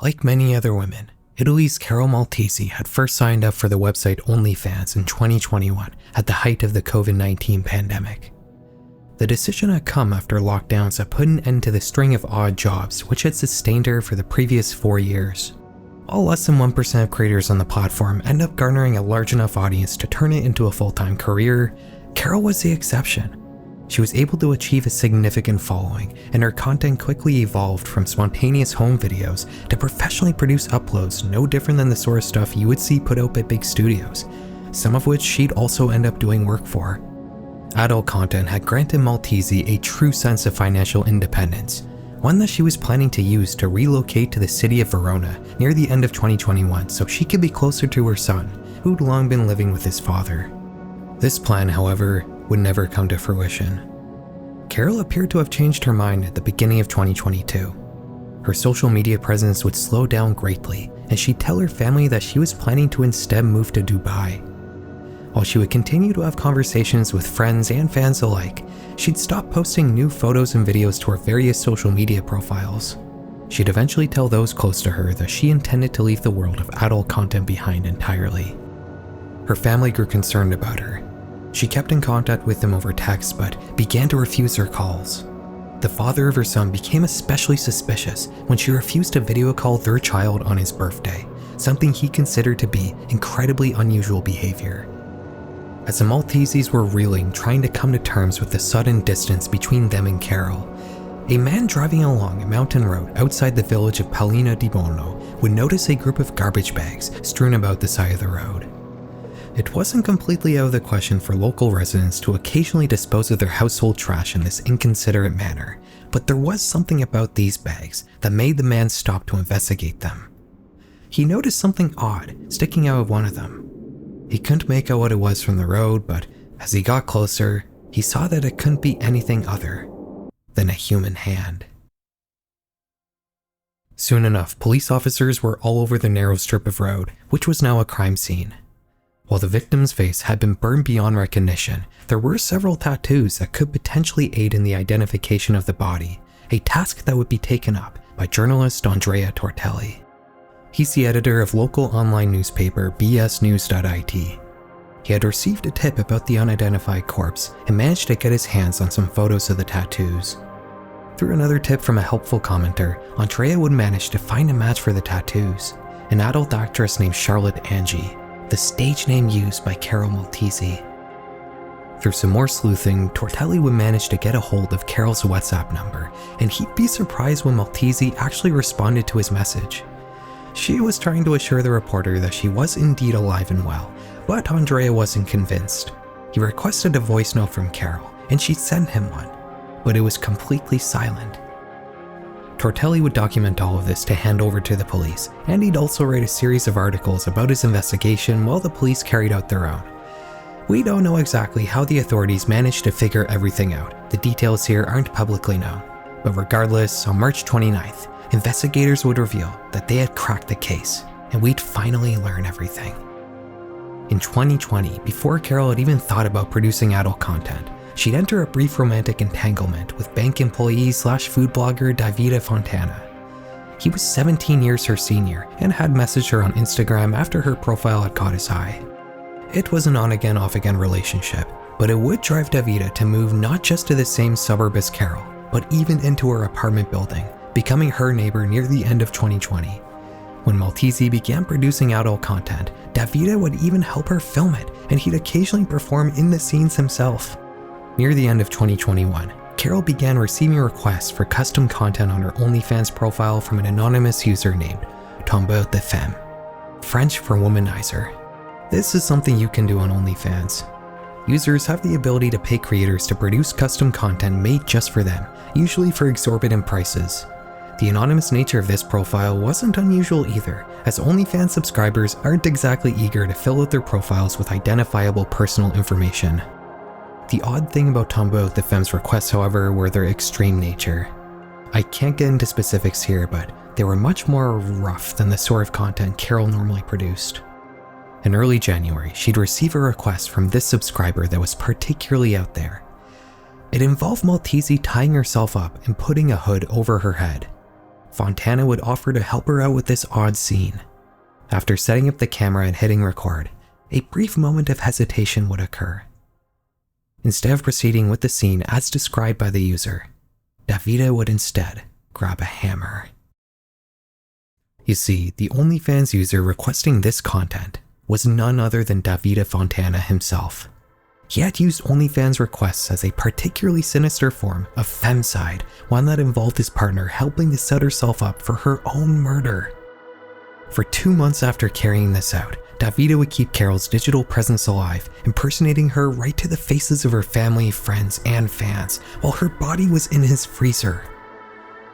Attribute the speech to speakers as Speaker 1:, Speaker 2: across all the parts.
Speaker 1: Like many other women, Italy's Carol Maltesi had first signed up for the website OnlyFans in 2021 at the height of the COVID-19 pandemic. The decision had come after lockdowns had put an end to the string of odd jobs which had sustained her for the previous 4 years. While less than 1% of creators on the platform end up garnering a large enough audience to turn it into a full-time career, Carol was the exception. She was able to achieve a significant following, and her content quickly evolved from spontaneous home videos to professionally produced uploads no different than the sort of stuff you would see put out by big studios, some of which she'd also end up doing work for. Adult content had granted Maltesi a true sense of financial independence, one that she was planning to use to relocate to the city of Verona near the end of 2021 so she could be closer to her son, who'd long been living with his father. This plan, however, would never come to fruition. Carol appeared to have changed her mind at the beginning of 2022. Her social media presence would slow down greatly, and she'd tell her family that she was planning to instead move to Dubai. While she would continue to have conversations with friends and fans alike, she'd stop posting new photos and videos to her various social media profiles. She'd eventually tell those close to her that she intended to leave the world of adult content behind entirely. Her family grew concerned about her. She kept in contact with them over text but began to refuse her calls. The father of her son became especially suspicious when she refused to video call their child on his birthday, something he considered to be incredibly unusual behavior. As the Malteses were reeling, trying to come to terms with the sudden distance between them and Carol, a man driving along a mountain road outside the village of Palina di Bono would notice a group of garbage bags strewn about the side of the road. It wasn't completely out of the question for local residents to occasionally dispose of their household trash in this inconsiderate manner, but there was something about these bags that made the man stop to investigate them. He noticed something odd sticking out of one of them. He couldn't make out what it was from the road, but as he got closer, he saw that it couldn't be anything other than a human hand. Soon enough, police officers were all over the narrow strip of road, which was now a crime scene. While the victim's face had been burned beyond recognition, there were several tattoos that could potentially aid in the identification of the body, a task that would be taken up by journalist Andrea Tortelli. He's the editor of local online newspaper bsnews.it. He had received a tip about the unidentified corpse and managed to get his hands on some photos of the tattoos. Through another tip from a helpful commenter, Andrea would manage to find a match for the tattoos, an adult actress named Charlotte Angie, the stage name used by Carol Maltesi. Through some more sleuthing, Tortelli would manage to get a hold of Carol's WhatsApp number, and he'd be surprised when Maltesi actually responded to his message. She was trying to assure the reporter that she was indeed alive and well, but Andrea wasn't convinced. He requested a voice note from Carol, and she sent him one, but it was completely silent. Tortelli would document all of this to hand over to the police, and he'd also write a series of articles about his investigation while the police carried out their own. We don't know exactly how the authorities managed to figure everything out. The details here aren't publicly known. But regardless, on March 29th, investigators would reveal that they had cracked the case, and we'd finally learn everything. In 2020, before Carol had even thought about producing adult content, she'd enter a brief romantic entanglement with bank employee / food blogger Davide Fontana. He was 17 years her senior and had messaged her on Instagram after her profile had caught his eye. It was an on-again, off-again relationship, but it would drive Davide to move not just to the same suburb as Carol, but even into her apartment building, becoming her neighbor near the end of 2020. When Maltesi began producing adult content, Davide would even help her film it, and he'd occasionally perform in the scenes himself. Near the end of 2021, Carol began receiving requests for custom content on her OnlyFans profile from an anonymous user named Tombeau de Femme, French for womanizer. This is something you can do on OnlyFans. Users have the ability to pay creators to produce custom content made just for them, usually for exorbitant prices. The anonymous nature of this profile wasn't unusual either, as OnlyFans subscribers aren't exactly eager to fill out their profiles with identifiable personal information. The odd thing about Tombeau de Femme's requests, however, were their extreme nature. I can't get into specifics here, but they were much more rough than the sort of content Carol normally produced. In early January, she'd receive a request from this subscriber that was particularly out there. It involved Maltesi tying herself up and putting a hood over her head. Fontana would offer to help her out with this odd scene. After setting up the camera and hitting record, a brief moment of hesitation would occur. Instead of proceeding with the scene as described by the user, Davida would instead grab a hammer. You see, the OnlyFans user requesting this content was none other than Davida Fontana himself. He had used OnlyFans requests as a particularly sinister form of femicide, one that involved his partner helping to set herself up for her own murder. For 2 months after carrying this out, Davida would keep Carol's digital presence alive, impersonating her right to the faces of her family, friends, and fans, while her body was in his freezer.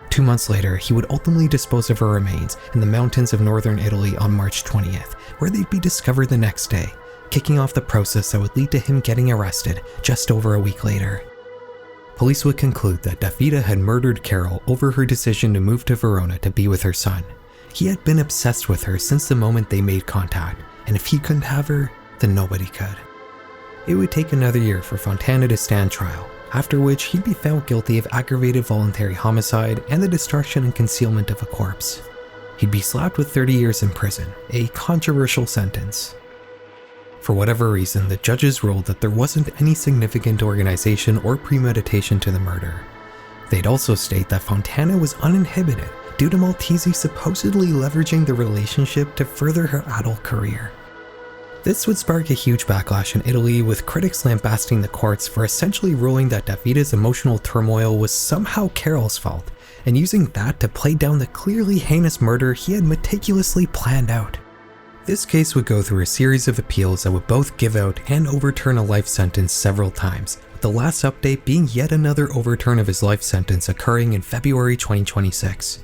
Speaker 1: 2 months later, he would ultimately dispose of her remains in the mountains of northern Italy on March 20th, where they'd be discovered the next day, kicking off the process that would lead to him getting arrested just over a week later. Police would conclude that Davida had murdered Carol over her decision to move to Verona to be with her son. He had been obsessed with her since the moment they made contact, and if he couldn't have her, then nobody could. It would take another year for Fontana to stand trial, after which he'd be found guilty of aggravated voluntary homicide and the destruction and concealment of a corpse. He'd be slapped with 30 years in prison, a controversial sentence. For whatever reason, the judges ruled that there wasn't any significant organization or premeditation to the murder. They'd also state that Fontana was uninhibited due to Maltese supposedly leveraging the relationship to further her adult career. This would spark a huge backlash in Italy, with critics lambasting the courts for essentially ruling that Davida's emotional turmoil was somehow Carol's fault, and using that to play down the clearly heinous murder he had meticulously planned out. This case would go through a series of appeals that would both give out and overturn a life sentence several times, with the last update being yet another overturn of his life sentence occurring in February 2026.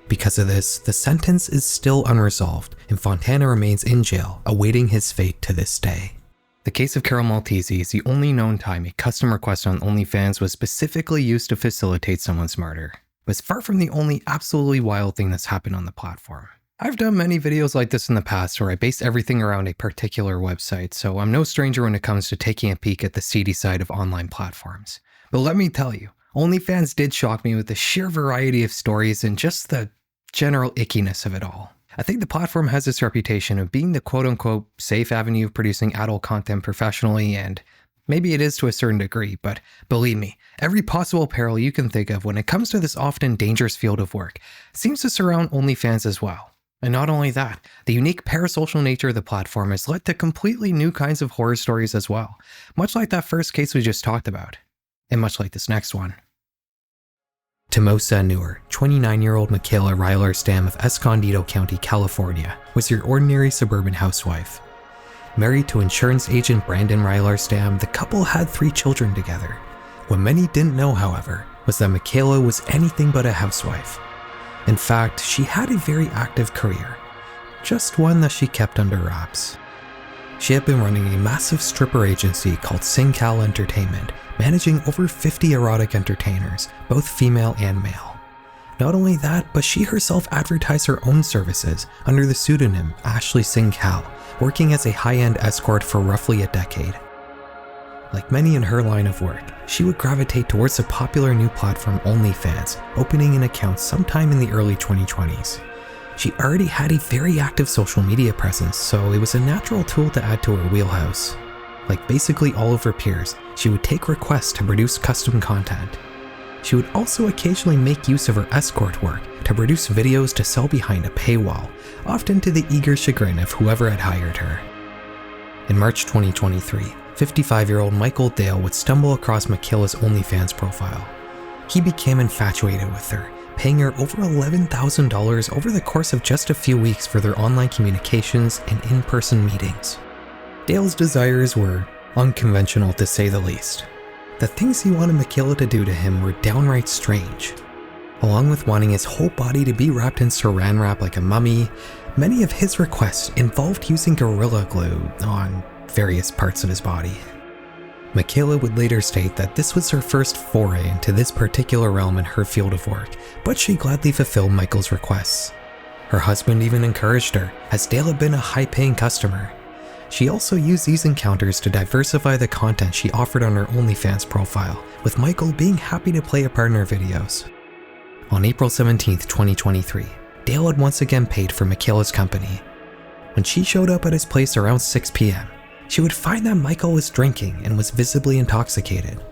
Speaker 1: Because of this, the sentence is still unresolved, and Fontana remains in jail, awaiting his fate to this day. The case of Carol Maltese is the only known time a custom request on OnlyFans was specifically used to facilitate someone's murder. But it's far from the only absolutely wild thing that's happened on the platform. I've done many videos like this in the past where I base everything around a particular website, so I'm no stranger when it comes to taking a peek at the seedy side of online platforms. But let me tell you, OnlyFans did shock me with the sheer variety of stories and just the general ickiness of it all. I think the platform has this reputation of being the quote-unquote safe avenue of producing adult content professionally, and maybe it is to a certain degree, but believe me, every possible peril you can think of when it comes to this often dangerous field of work seems to surround OnlyFans as well. And not only that, the unique parasocial nature of the platform has led to completely new kinds of horror stories as well, much like that first case we just talked about, and much like this next one. Tomosa Noor, 29-year-old Michaela Ryler-Stam of Escondido County, California, was your ordinary suburban housewife. Married to insurance agent Brandon Ryler-Stam, the couple had 3 children together. What many didn't know, however, was that Michaela was anything but a housewife. In fact, she had a very active career, just one that she kept under wraps. She had been running a massive stripper agency called SingCal Entertainment, managing over 50 erotic entertainers, both female and male. Not only that, but she herself advertised her own services under the pseudonym Ashley SingCal, working as a high-end escort for roughly a decade. Like many in her line of work, she would gravitate towards the popular new platform OnlyFans, opening an account sometime in the early 2020s. She already had a very active social media presence, so it was a natural tool to add to her wheelhouse. Like basically all of her peers, she would take requests to produce custom content. She would also occasionally make use of her escort work to produce videos to sell behind a paywall, often to the eager chagrin of whoever had hired her. In March 2023, 55-year-old Michael Dale would stumble across Michaela's OnlyFans profile. He became infatuated with her, paying her over $11,000 over the course of just a few weeks for their online communications and in-person meetings. Dale's desires were unconventional, to say the least. The things he wanted Michaela to do to him were downright strange. Along with wanting his whole body to be wrapped in saran wrap like a mummy, many of his requests involved using Gorilla Glue on various parts of his body. Michaela would later state that this was her first foray into this particular realm in her field of work, but she gladly fulfilled Michael's requests. Her husband even encouraged her, as Dale had been a high-paying customer. She also used these encounters to diversify the content she offered on her OnlyFans profile, with Michael being happy to play a part in her videos. On April 17, 2023, Dale had once again paid for Michaela's company. When she showed up at his place around 6 p.m., she would find that Michael was drinking and was visibly intoxicated.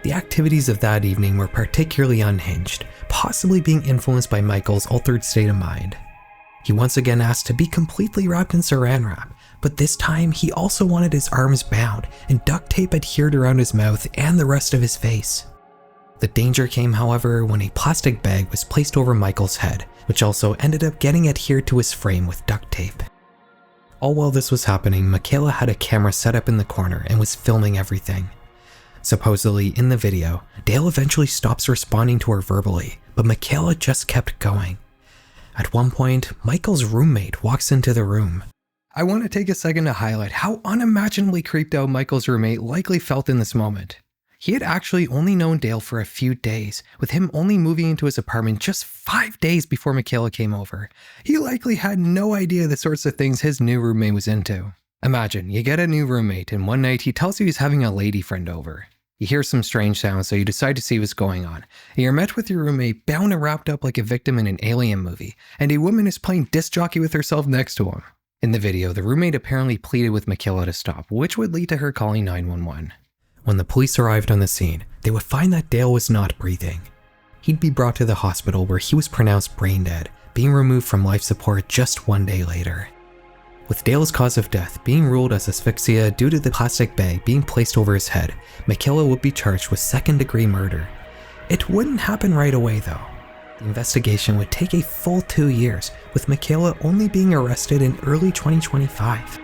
Speaker 1: The activities of that evening were particularly unhinged, possibly being influenced by Michael's altered state of mind. He once again asked to be completely wrapped in saran wrap, but this time he also wanted his arms bound and duct tape adhered around his mouth and the rest of his face. The danger came, however, when a plastic bag was placed over Michael's head, which also ended up getting adhered to his frame with duct tape. All while this was happening, Michaela had a camera set up in the corner and was filming everything. Supposedly, in the video, Dale eventually stops responding to her verbally, but Michaela just kept going. At one point, Michael's roommate walks into the room. I want to take a second to highlight how unimaginably creeped out Michael's roommate likely felt in this moment. He had actually only known Dale for a few days, with him only moving into his apartment just 5 days before Michaela came over. He likely had no idea the sorts of things his new roommate was into. Imagine, you get a new roommate and one night he tells you he's having a lady friend over. You hear some strange sounds, so you decide to see what's going on. And you're met with your roommate bound and wrapped up like a victim in an alien movie, and a woman is playing disc jockey with herself next to him. In the video, the roommate apparently pleaded with Michaela to stop, which would lead to her calling 911. When the police arrived on the scene, they would find that Dale was not breathing. He'd be brought to the hospital where he was pronounced brain dead, being removed from life support just 1 day later. With Dale's cause of death being ruled as asphyxia due to the plastic bag being placed over his head, Michaela would be charged with second-degree murder. It wouldn't happen right away though. The investigation would take a full 2 years, with Michaela only being arrested in early 2025.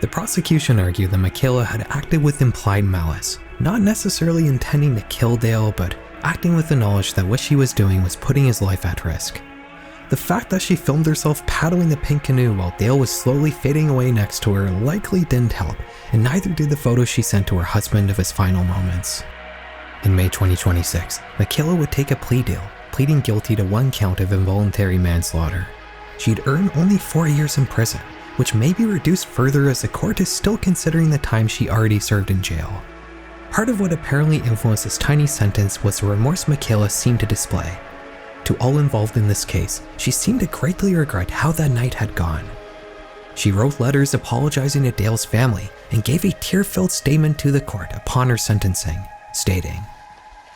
Speaker 1: The prosecution argued that Michaela had acted with implied malice, not necessarily intending to kill Dale, but acting with the knowledge that what she was doing was putting his life at risk. The fact that she filmed herself paddling the pink canoe while Dale was slowly fading away next to her likely didn't help, and neither did the photos she sent to her husband of his final moments. In May 2026, Michaela would take a plea deal, pleading guilty to 1 count of involuntary manslaughter. She'd earn only 4 years in prison, which may be reduced further as the court is still considering the time she already served in jail. Part of what apparently influenced this tiny sentence was the remorse Michaela seemed to display. To all involved in this case, she seemed to greatly regret how that night had gone. She wrote letters apologizing to Dale's family and gave a tear-filled statement to the court upon her sentencing, stating,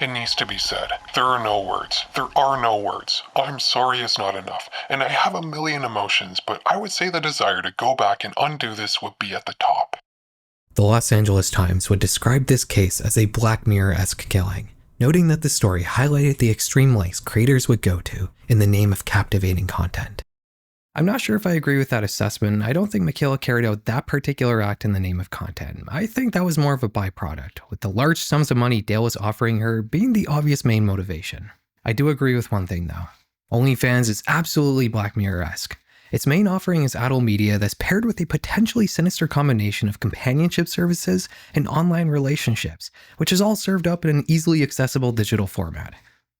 Speaker 2: "It needs to be said. There are no words. There are no words. I'm sorry is not enough, and I have a million emotions, but I would say the desire to go back and undo this would be at the top."
Speaker 1: The Los Angeles Times would describe this case as a Black Mirror-esque killing, noting that the story highlighted the extreme lengths creators would go to in the name of captivating content. I'm not sure if I agree with that assessment. I don't think Michaela carried out that particular act in the name of content. I think that was more of a byproduct, with the large sums of money Dale was offering her being the obvious main motivation. I do agree with one thing though. OnlyFans is absolutely Black Mirror-esque. Its main offering is adult media that's paired with a potentially sinister combination of companionship services and online relationships, which is all served up in an easily accessible digital format.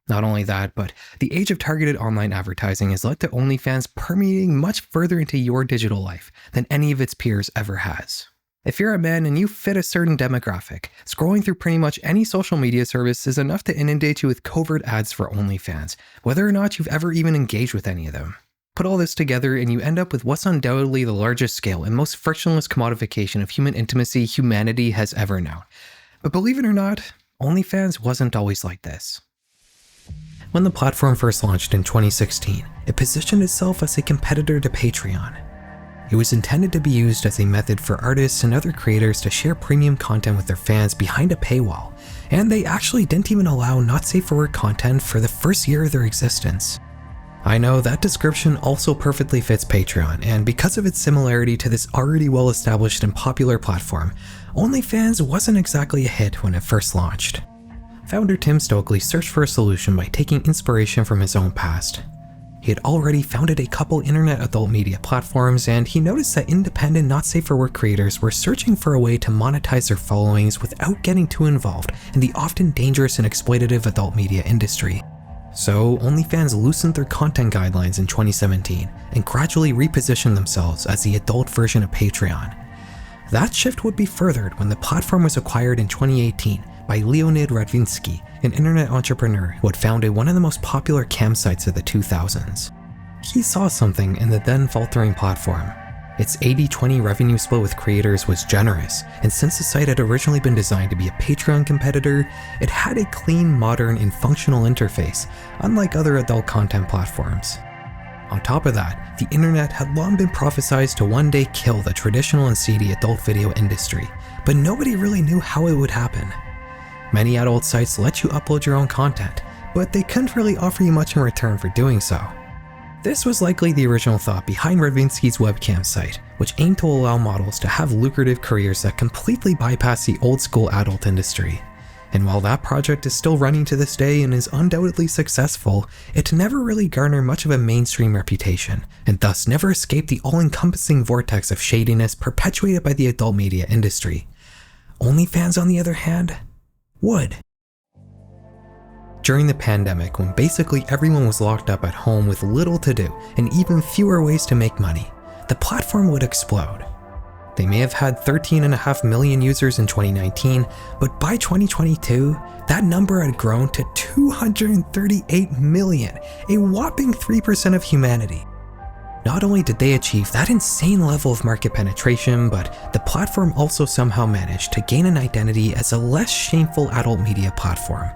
Speaker 1: Not only that, but the age of targeted online advertising has led to OnlyFans permeating much further into your digital life than any of its peers ever has. If you're a man and you fit a certain demographic, scrolling through pretty much any social media service is enough to inundate you with covert ads for OnlyFans, whether or not you've ever even engaged with any of them. Put all this together and you end up with what's undoubtedly the largest scale and most frictionless commodification of human intimacy humanity has ever known. But believe it or not, OnlyFans wasn't always like this. When the platform first launched in 2016, it positioned itself as a competitor to Patreon. It was intended to be used as a method for artists and other creators to share premium content with their fans behind a paywall, and they actually didn't even allow not safe for work content for the first year of their existence. I know that description also perfectly fits Patreon, and because of its similarity to this already well-established and popular platform, OnlyFans wasn't exactly a hit when it first launched. Founder Tim Stokely searched for a solution by taking inspiration from his own past. He had already founded a couple internet adult media platforms, and he noticed that independent, not safe for work creators were searching for a way to monetize their followings without getting too involved in the often dangerous and exploitative adult media industry. So OnlyFans loosened their content guidelines in 2017 and gradually repositioned themselves as the adult version of Patreon. That shift would be furthered when the platform was acquired in 2018 by Leonid Radvinsky, an internet entrepreneur who had founded one of the most popular cam sites of the 2000s. He saw something in the then faltering platform. Its 80-20 revenue split with creators was generous, and since the site had originally been designed to be a Patreon competitor, it had a clean, modern, and functional interface, unlike other adult content platforms. On top of that, the internet had long been prophesized to one day kill the traditional and seedy adult video industry, but nobody really knew how it would happen. Many adult sites let you upload your own content, but they couldn't really offer you much in return for doing so. This was likely the original thought behind Radvinsky's webcam site, which aimed to allow models to have lucrative careers that completely bypass the old-school adult industry. And while that project is still running to this day and is undoubtedly successful, it never really garnered much of a mainstream reputation, and thus never escaped the all-encompassing vortex of shadiness perpetuated by the adult media industry. OnlyFans, on the other hand, would. During the pandemic, when basically everyone was locked up at home with little to do and even fewer ways to make money, the platform would explode. They may have had 13.5 million users in 2019, but by 2022, that number had grown to 238 million, a whopping 3% of humanity. Not only did they achieve that insane level of market penetration, but the platform also somehow managed to gain an identity as a less shameful adult media platform.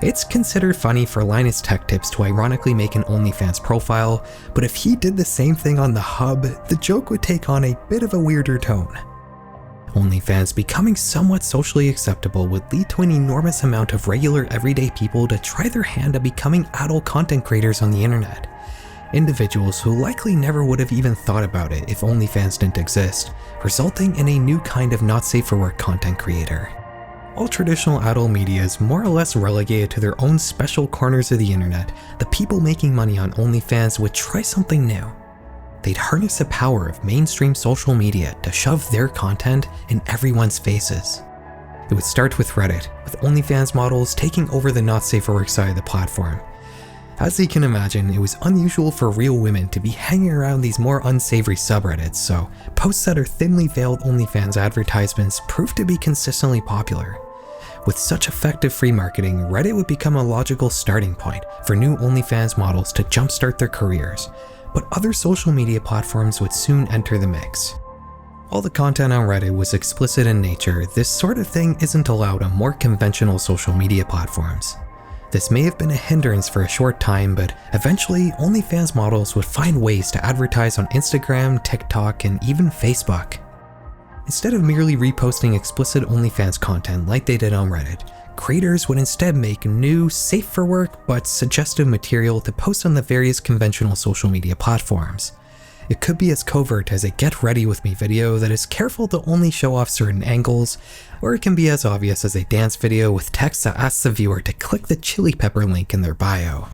Speaker 1: It's considered funny for Linus Tech Tips to ironically make an OnlyFans profile, but if he did the same thing on the hub, the joke would take on a bit of a weirder tone. OnlyFans becoming somewhat socially acceptable would lead to an enormous amount of regular everyday people to try their hand at becoming adult content creators on the internet. Individuals who likely never would have even thought about it if OnlyFans didn't exist, resulting in a new kind of not safe for work content creator. While traditional adult media is more or less relegated to their own special corners of the internet, the people making money on OnlyFans would try something new. They'd harness the power of mainstream social media to shove their content in everyone's faces. It would start with Reddit, with OnlyFans models taking over the not safe for work side of the platform. As you can imagine, it was unusual for real women to be hanging around these more unsavory subreddits, so posts that are thinly veiled OnlyFans advertisements proved to be consistently popular. With such effective free marketing, Reddit would become a logical starting point for new OnlyFans models to jumpstart their careers, but other social media platforms would soon enter the mix. While the content on Reddit was explicit in nature, this sort of thing isn't allowed on more conventional social media platforms. This may have been a hindrance for a short time, but eventually OnlyFans models would find ways to advertise on Instagram, TikTok, and even Facebook. Instead of merely reposting explicit OnlyFans content like they did on Reddit, creators would instead make new, safe for work but suggestive material to post on the various conventional social media platforms. It could be as covert as a get ready with me video that is careful to only show off certain angles, or it can be as obvious as a dance video with text that asks the viewer to click the chili pepper link in their bio.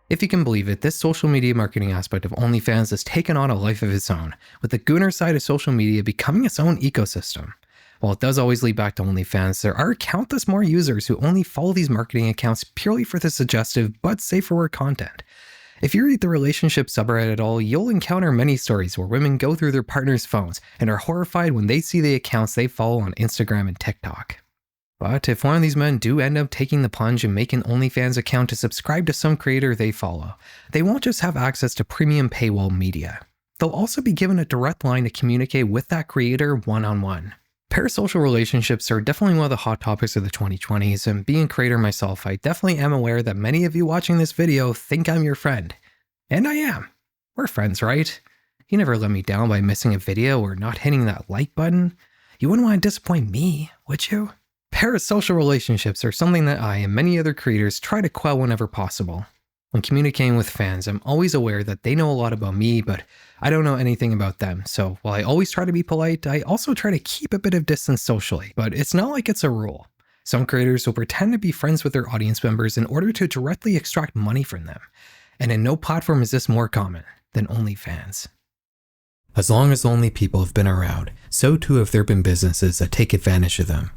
Speaker 1: If you can believe it, this social media marketing aspect of OnlyFans has taken on a life of its own, with the gooner side of social media becoming its own ecosystem. While it does always lead back to OnlyFans, there are countless more users who only follow these marketing accounts purely for the suggestive but safe for work content. If you read the relationship subreddit at all, you'll encounter many stories where women go through their partners' phones and are horrified when they see the accounts they follow on Instagram and TikTok. But if one of these men do end up taking the plunge and make an OnlyFans account to subscribe to some creator they follow, they won't just have access to premium paywall media. They'll also be given a direct line to communicate with that creator one-on-one. Parasocial relationships are definitely one of the hot topics of the 2020s, and being a creator myself, I definitely am aware that many of you watching this video think I'm your friend. And I am. We're friends, right? You never let me down by missing a video or not hitting that like button. You wouldn't want to disappoint me, would you? Parasocial relationships are something that I and many other creators try to quell whenever possible. When communicating with fans, I'm always aware that they know a lot about me, but I don't know anything about them. So while I always try to be polite, I also try to keep a bit of distance socially, but it's not like it's a rule. Some creators will pretend to be friends with their audience members in order to directly extract money from them. And in no platform is this more common than OnlyFans. As long as only people have been around, so too have there been businesses that take advantage of them.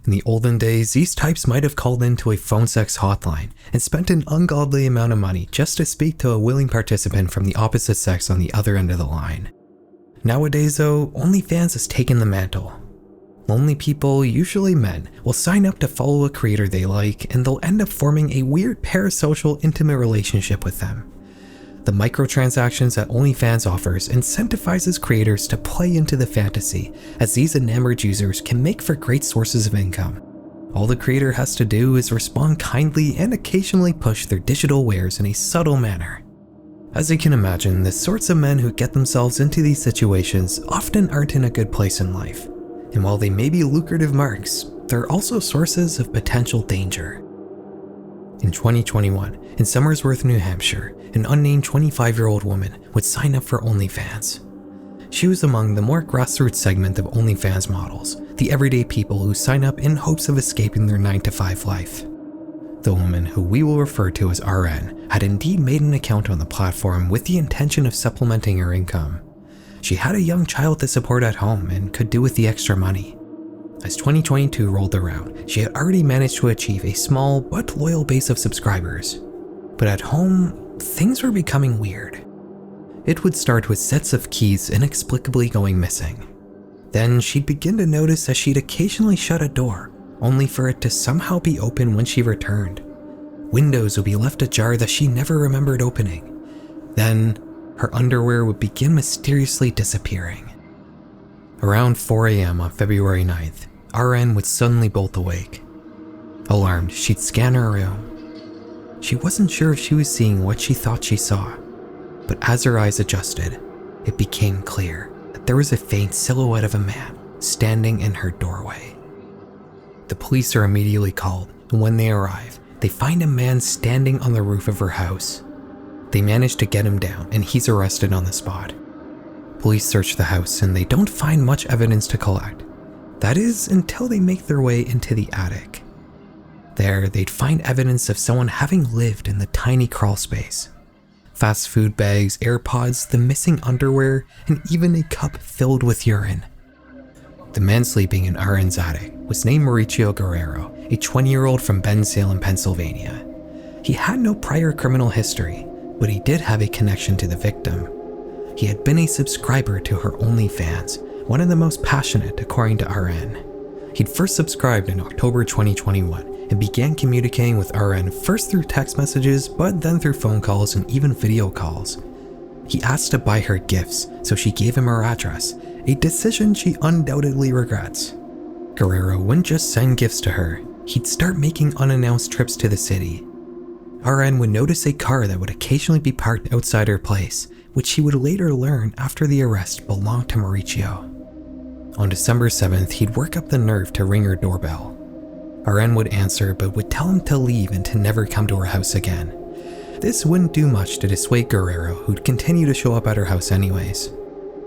Speaker 1: In the olden days, these types might have called into a phone sex hotline and spent an ungodly amount of money just to speak to a willing participant from the opposite sex on the other end of the line. Nowadays though, OnlyFans has taken the mantle. Lonely people, usually men, will sign up to follow a creator they like, and they'll end up forming a weird parasocial intimate relationship with them. The microtransactions that OnlyFans offers incentivizes creators to play into the fantasy, as these enamored users can make for great sources of income. All the creator has to do is respond kindly and occasionally push their digital wares in a subtle manner. As you can imagine, the sorts of men who get themselves into these situations often aren't in a good place in life. And while they may be lucrative marks, they're also sources of potential danger. In 2021, in Somersworth, New Hampshire, an unnamed 25-year-old woman would sign up for OnlyFans. She was among the more grassroots segment of OnlyFans models, the everyday people who sign up in hopes of escaping their 9-to-5 life. The woman, who we will refer to as RN, had indeed made an account on the platform with the intention of supplementing her income. She had a young child to support at home and could do with the extra money. As 2022 rolled around, she had already managed to achieve a small but loyal base of subscribers. But at home, things were becoming weird. It would start with sets of keys inexplicably going missing. Then she'd begin to notice that she'd occasionally shut a door, only for it to somehow be open when she returned. Windows would be left ajar that she never remembered opening. Then, her underwear would begin mysteriously disappearing. Around 4 a.m. on February 9th, RN would suddenly bolt awake. Alarmed, she'd scan her room. She wasn't sure if she was seeing what she thought she saw, but as her eyes adjusted, it became clear that there was a faint silhouette of a man standing in her doorway. The police are immediately called, and when they arrive, they find a man standing on the roof of her house. They manage to get him down, and he's arrested on the spot. Police search the house, and they don't find much evidence to collect. That is, until they make their way into the attic. There, they'd find evidence of someone having lived in the tiny crawl space. Fast food bags, AirPods, the missing underwear, and even a cup filled with urine. The man sleeping in RN's attic was named Mauricio Guerrero, a 20-year-old from Bensalem, Pennsylvania. He had no prior criminal history, but he did have a connection to the victim. He had been a subscriber to her OnlyFans, one of the most passionate according to RN. He'd first subscribed in October 2021 and began communicating with RN first through text messages, but then through phone calls and even video calls. He asked to buy her gifts, so she gave him her address, a decision she undoubtedly regrets. Guerrero wouldn't just send gifts to her, he'd start making unannounced trips to the city. RN would notice a car that would occasionally be parked outside her place, which she would later learn after the arrest belonged to Mauricio. On December 7th, he'd work up the nerve to ring her doorbell. RN would answer but would tell him to leave and to never come to her house again. This wouldn't do much to dissuade Guerrero, who'd continue to show up at her house anyways.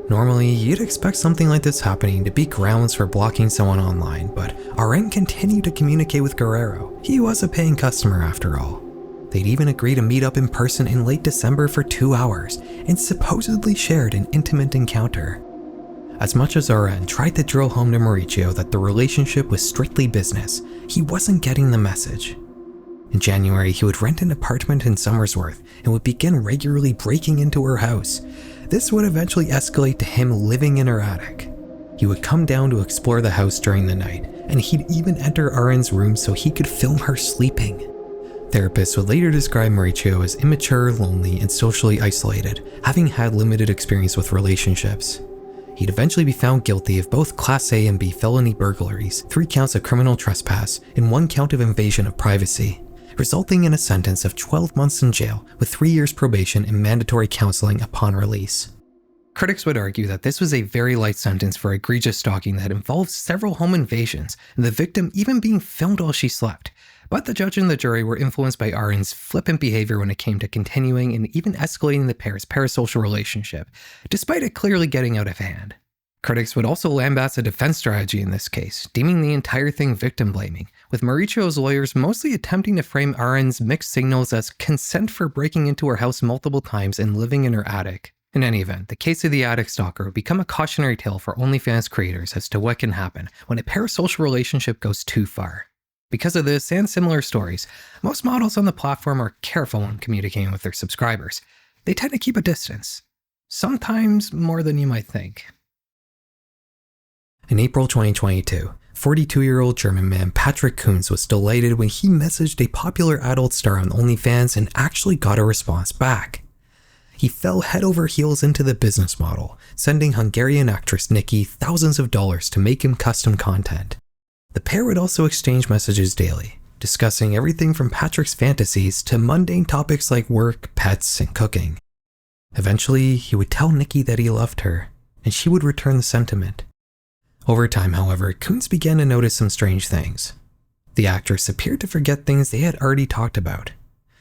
Speaker 1: Normally, you'd expect something like this happening to be grounds for blocking someone online, but RN continued to communicate with Guerrero. He was a paying customer after all. They'd even agreed to meet up in person in late December for 2 hours and supposedly shared an intimate encounter. As much as RN tried to drill home to Mauricio that the relationship was strictly business, he wasn't getting the message. In January, he would rent an apartment in Somersworth and would begin regularly breaking into her house. This would eventually escalate to him living in her attic. He would come down to explore the house during the night, and he'd even enter RN's room so he could film her sleeping. Therapists would later describe Mauricio as immature, lonely, and socially isolated, having had limited experience with relationships. He'd eventually be found guilty of both Class A and B felony burglaries, 3 counts of criminal trespass, and 1 count of invasion of privacy, resulting in a sentence of 12 months in jail with 3 years probation and mandatory counseling upon release. Critics would argue that this was a very light sentence for egregious stalking that involved several home invasions, and the victim even being filmed while she slept. But the judge and the jury were influenced by RN's flippant behavior when it came to continuing and even escalating the pair's parasocial relationship, despite it clearly getting out of hand. Critics would also lambast a defense strategy in this case, deeming the entire thing victim blaming, with Mauricio's lawyers mostly attempting to frame RN's mixed signals as consent for breaking into her house multiple times and living in her attic. In any event, the case of the attic stalker would become a cautionary tale for OnlyFans creators as to what can happen when a parasocial relationship goes too far. Because of this and similar stories, most models on the platform are careful when communicating with their subscribers. They tend to keep a distance, sometimes more than you might think. In April 2022, 42-year-old German man Patrick Kunz was delighted when he messaged a popular adult star on OnlyFans and actually got a response back. He fell head over heels into the business model, sending Hungarian actress Nikki thousands of dollars to make him custom content. The pair would also exchange messages daily, discussing everything from Patrick's fantasies to mundane topics like work, pets, and cooking. Eventually, he would tell Nikki that he loved her, and she would return the sentiment. Over time, however, Kunz began to notice some strange things. The actress appeared to forget things they had already talked about.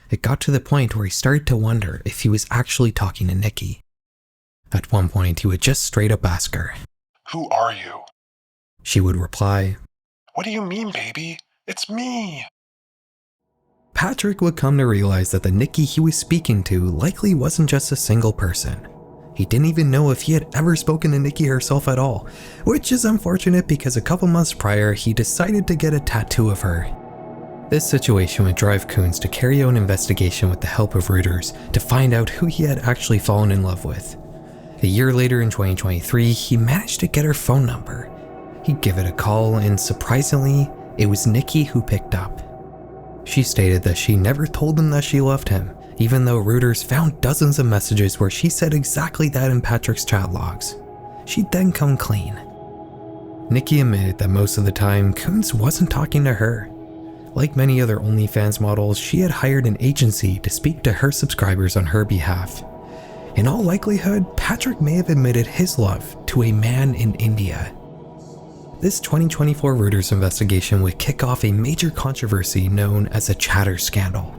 Speaker 1: It got to the point where he started to wonder if he was actually talking to Nikki. At one point, he would just straight up ask her,
Speaker 2: "Who are you?"
Speaker 1: She would reply,
Speaker 2: "What do you mean, baby? It's me."
Speaker 1: Patrick would come to realize that the Nikki he was speaking to likely wasn't just a single person. He didn't even know if he had ever spoken to Nikki herself at all, which is unfortunate because a couple months prior, he decided to get a tattoo of her. This situation would drive Kunz to carry out an investigation with the help of Reuters to find out who he had actually fallen in love with. A year later in 2023, he managed to get her phone number. He'd give it a call and surprisingly, it was Nikki who picked up. She stated that she never told him that she loved him, even though Reuters found dozens of messages where she said exactly that in Patrick's chat logs. She'd then come clean. Nikki admitted that most of the time, Kunz wasn't talking to her. Like many other OnlyFans models, she had hired an agency to speak to her subscribers on her behalf. In all likelihood, Patrick may have admitted his love to a man in India. This 2024 Reuters investigation would kick off a major controversy known as a chatter scandal.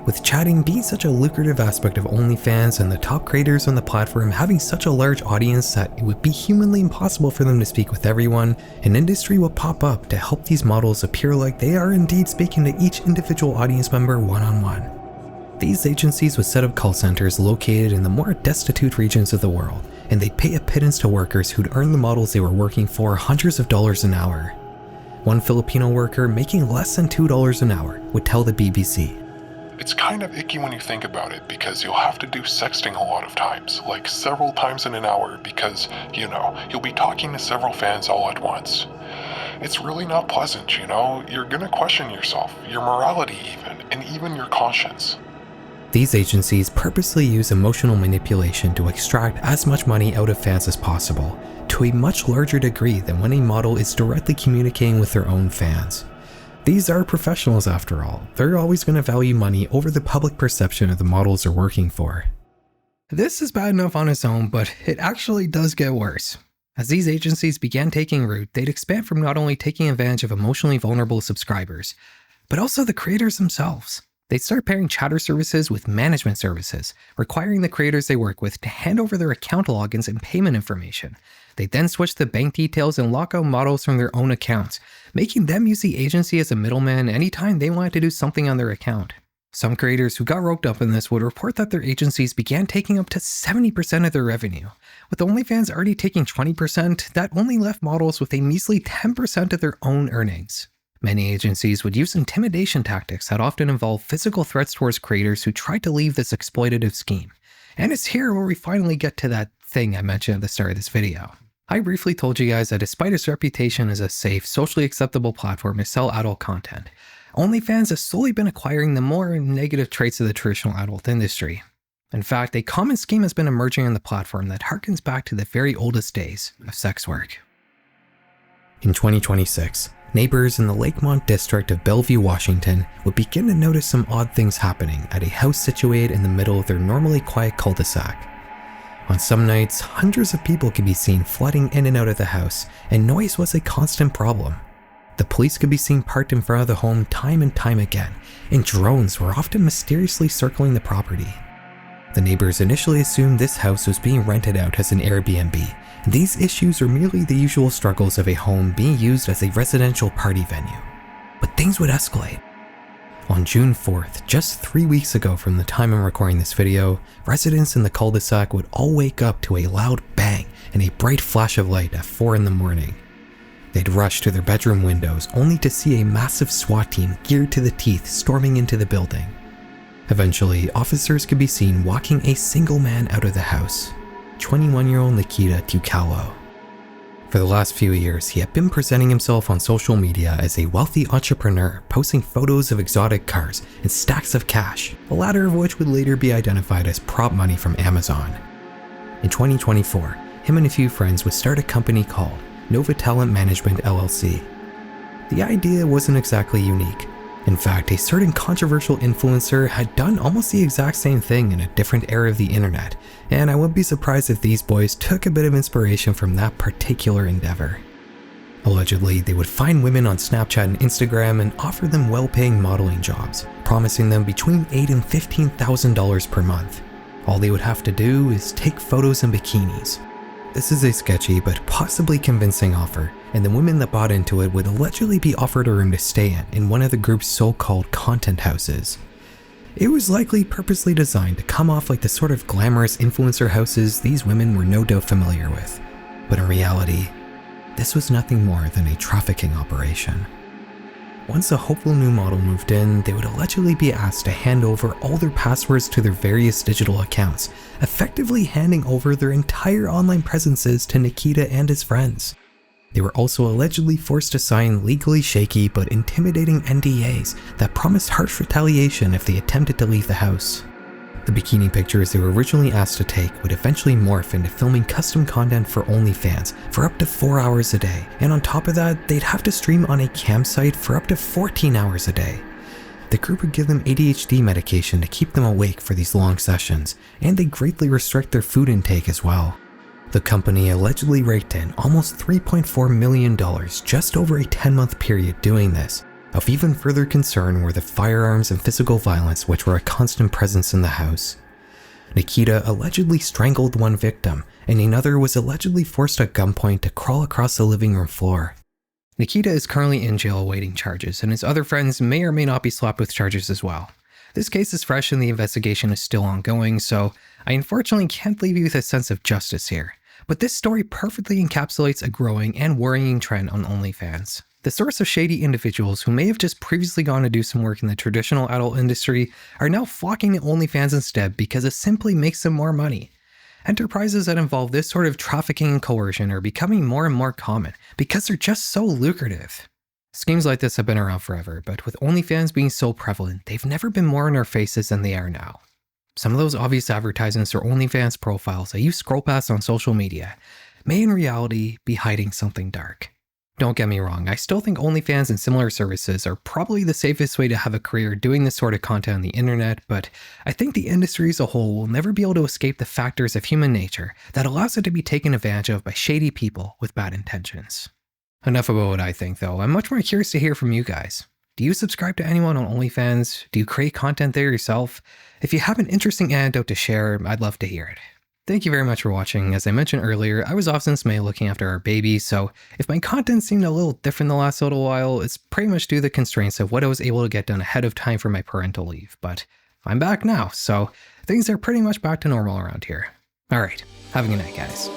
Speaker 1: With chatting being such a lucrative aspect of OnlyFans and the top creators on the platform having such a large audience that it would be humanly impossible for them to speak with everyone, an industry will pop up to help these models appear like they are indeed speaking to each individual audience member one-on-one. These agencies would set up call centers located in the more destitute regions of the world, and they'd pay a pittance to workers who'd earn the models they were working for hundreds of dollars an hour. One Filipino worker making less than $2 an hour would tell the BBC,
Speaker 2: "It's kind of icky when you think about it because you'll have to do sexting a lot of times, like several times in an hour because, you'll be talking to several fans all at once. It's really not pleasant, You're gonna question yourself, your morality and even your conscience."
Speaker 1: These agencies purposely use emotional manipulation to extract as much money out of fans as possible, to a much larger degree than when a model is directly communicating with their own fans. These are professionals after all. They're always going to value money over the public perception of the models they're working for. This is bad enough on its own, but it actually does get worse. As these agencies began taking root, they'd expand from not only taking advantage of emotionally vulnerable subscribers, but also the creators themselves. They'd start pairing chatter services with management services, requiring the creators they work with to hand over their account logins and payment information. They'd then switch the bank details and lock out models from their own accounts, making them use the agency as a middleman anytime they wanted to do something on their account. Some creators who got roped up in this would report that their agencies began taking up to 70% of their revenue. With OnlyFans already taking 20%, that only left models with a measly 10% of their own earnings. Many agencies would use intimidation tactics that often involve physical threats towards creators who tried to leave this exploitative scheme. And it's here where we finally get to that thing I mentioned at the start of this video. I briefly told you guys that despite its reputation as a safe, socially acceptable platform to sell adult content, OnlyFans has slowly been acquiring the more negative traits of the traditional adult industry. In fact, a common scheme has been emerging on the platform that harkens back to the very oldest days of sex work. In 2026, neighbors in the Lakemont district of Bellevue, Washington would begin to notice some odd things happening at a house situated in the middle of their normally quiet cul-de-sac. On some nights, hundreds of people could be seen flooding in and out of the house, and noise was a constant problem. The police could be seen parked in front of the home time and time again, and drones were often mysteriously circling the property. The neighbors initially assumed this house was being rented out as an Airbnb. These issues are merely the usual struggles of a home being used as a residential party venue. But things would escalate. On June 4th, just 3 weeks ago from the time I'm recording this video, residents in the cul-de-sac would all wake up to a loud bang and a bright flash of light at 4 in the morning. They'd rush to their bedroom windows only to see a massive SWAT team geared to the teeth storming into the building. Eventually, officers could be seen walking a single man out of the house, 21-year-old Nikita Tukalo. For the last few years, he had been presenting himself on social media as a wealthy entrepreneur, posting photos of exotic cars and stacks of cash, the latter of which would later be identified as prop money from Amazon. In 2024, him and a few friends would start a company called Nova Talent Management LLC. The idea wasn't exactly unique. In fact, a certain controversial influencer had done almost the exact same thing in a different era of the internet, and I wouldn't be surprised if these boys took a bit of inspiration from that particular endeavor. Allegedly, they would find women on Snapchat and Instagram and offer them well-paying modeling jobs, promising them between $8,000 and $15,000 per month. All they would have to do is take photos in bikinis. This is a sketchy but possibly convincing offer, and the women that bought into it would allegedly be offered a room to stay in one of the group's so-called content houses. It was likely purposely designed to come off like the sort of glamorous influencer houses these women were no doubt familiar with. But in reality, this was nothing more than a trafficking operation. Once a hopeful new model moved in, they would allegedly be asked to hand over all their passwords to their various digital accounts, effectively handing over their entire online presences to Nikita and his friends. They were also allegedly forced to sign legally shaky but intimidating NDAs that promised harsh retaliation if they attempted to leave the house. The bikini pictures they were originally asked to take would eventually morph into filming custom content for OnlyFans for up to 4 hours a day, and on top of that, they'd have to stream on a campsite for up to 14 hours a day. The group would give them ADHD medication to keep them awake for these long sessions, and they greatly restrict their food intake as well. The company allegedly raked in almost $3.4 million just over a 10-month period doing this. Of even further concern were the firearms and physical violence which were a constant presence in the house. Nikita allegedly strangled one victim, and another was allegedly forced at gunpoint to crawl across the living room floor. Nikita is currently in jail awaiting charges, and his other friends may or may not be slapped with charges as well. This case is fresh and the investigation is still ongoing, so I unfortunately can't leave you with a sense of justice here. But this story perfectly encapsulates a growing and worrying trend on OnlyFans. The source of shady individuals who may have just previously gone to do some work in the traditional adult industry are now flocking to OnlyFans instead because it simply makes them more money. Enterprises that involve this sort of trafficking and coercion are becoming more and more common because they're just so lucrative. Schemes like this have been around forever, but with OnlyFans being so prevalent, they've never been more in our faces than they are now. Some of those obvious advertisements or OnlyFans profiles that you scroll past on social media may in reality be hiding something dark. Don't get me wrong, I still think OnlyFans and similar services are probably the safest way to have a career doing this sort of content on the internet, but I think the industry as a whole will never be able to escape the factors of human nature that allows it to be taken advantage of by shady people with bad intentions. Enough about what I think though, I'm much more curious to hear from you guys. Do you subscribe to anyone on OnlyFans? Do you create content there yourself? If you have an interesting anecdote to share, I'd love to hear it. Thank you very much for watching. As I mentioned earlier, I was off since May looking after our baby, so if my content seemed a little different the last little while, it's pretty much due to the constraints of what I was able to get done ahead of time for my parental leave. But I'm back now, so things are pretty much back to normal around here. Alright, have a good night, guys.